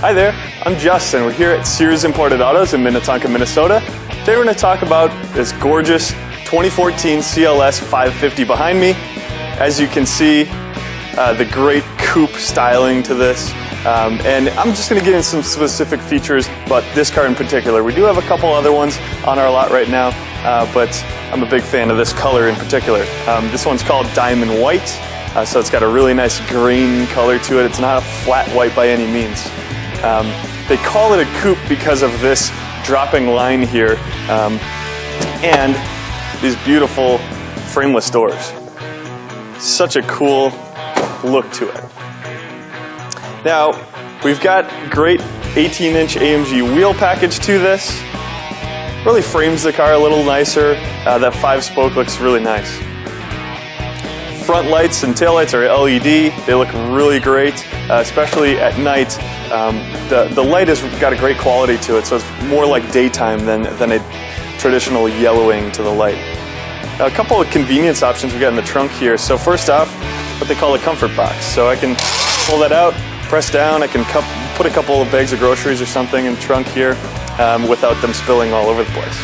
Hi there, I'm Justin. We're here at Sears Imported Autos in Minnetonka, Minnesota. Today we're going to talk about this gorgeous 2014 CLS550 behind me. As you can see, the great coupe styling to this. And I'm just going to get into some specific features about this car in particular. We do have a couple other ones on our lot right now, but I'm a big fan of this color in particular. This one's called Diamond White, so it's got a really nice green color to it. It's not a flat white by any means. They call it a coupe because of this dropping line here and these beautiful frameless doors. Such a cool look to it. Now, we've got great 18-inch AMG wheel package to this. Really frames the car a little nicer. That 5-spoke looks really nice. Front lights and tail lights are LED. They look really great, especially at night. The light has got a great quality to it, so it's more like daytime than a traditional yellowing to the light. Now, a couple of convenience options we got in the trunk here. So first off, what they call a comfort box. So I can pull that out, press down, I can put a couple of bags of groceries or something in the trunk here without them spilling all over the place.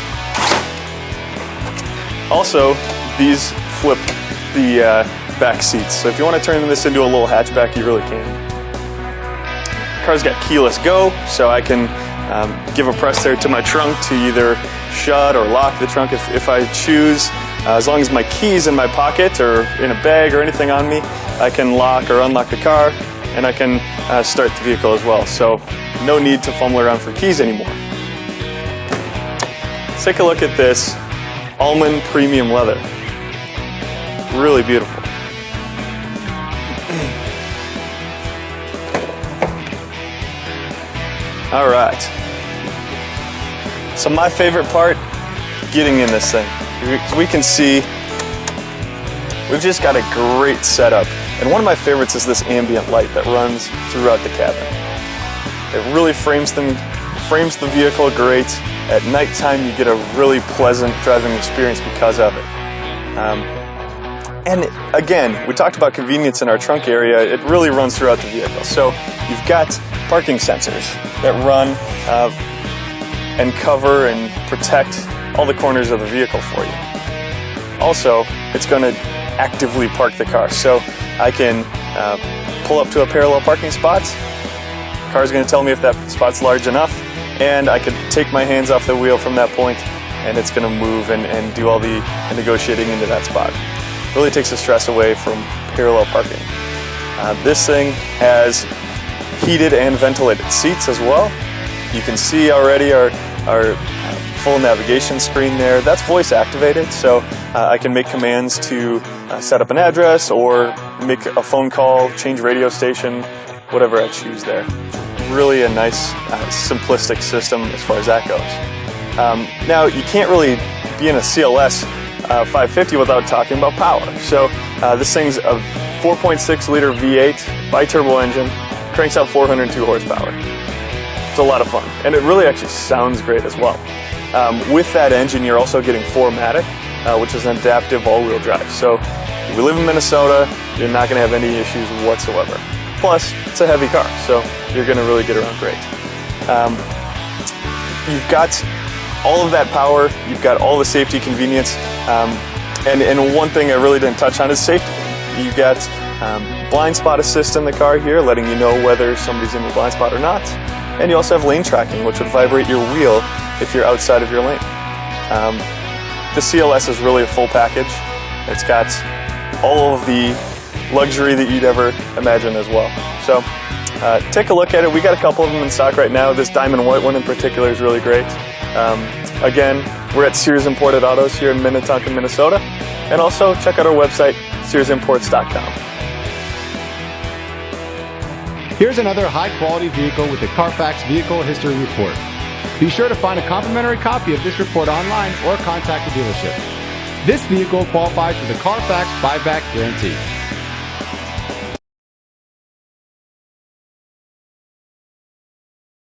Also, these flip the back seats. So if you want to turn this into a little hatchback, you really can. The car's got keyless go, so I can give a press there to my trunk to either shut or lock the trunk if I choose. As long as my key's in my pocket or in a bag or anything on me, I can lock or unlock the car, and I can start the vehicle as well. So no need to fumble around for keys anymore. Let's take a look at this almond premium leather. Really beautiful. All right. So my favorite part, getting in this thing. We can see we've just got a great setup. And one of my favorites is this ambient light that runs throughout the cabin. It really frames the vehicle great. At nighttime, you get a really pleasant driving experience because of it. And again, we talked about convenience in our trunk area. It really runs throughout the vehicle. So you've got parking sensors that run and cover and protect all the corners of the vehicle for you. Also, it's going to actively park the car. So I can pull up to a parallel parking spot. The car is going to tell me if that spot's large enough, and I can take my hands off the wheel from that point, and it's going to move and do all the negotiating into that spot. Really takes the stress away from parallel parking. This thing has heated and ventilated seats as well. You can see already our full navigation screen there. That's voice activated, so I can make commands to set up an address or make a phone call, change radio station, whatever I choose there. Really a nice, simplistic system as far as that goes. Now, you can't really be in a CLS 550 without talking about power. So this thing's a 4.6 liter V8 bi-turbo engine, cranks out 402 horsepower. It's a lot of fun, and it really actually sounds great as well. With that engine, you're also getting 4MATIC, which is an adaptive all-wheel drive. So if you live in Minnesota, you're not going to have any issues whatsoever. Plus, it's a heavy car, so you're going to really get around great. You've got all of that power, you've got all the safety, convenience, and one thing I really didn't touch on is safety. You've got blind spot assist in the car here, letting you know whether somebody's in your blind spot or not. And you also have lane tracking, which would vibrate your wheel if you're outside of your lane. The CLS is really a full package. It's got all of the luxury that you'd ever imagine as well. So take a look at it. We got a couple of them in stock right now. This diamond white one in particular is really great. Again, we're at Sears Imported Autos here in Minnetonka, Minnesota. And also check out our website, SearsImports.com. Here's another high-quality vehicle with the Carfax Vehicle History Report. Be sure to find a complimentary copy of this report online or contact the dealership. This vehicle qualifies for the Carfax buyback guarantee.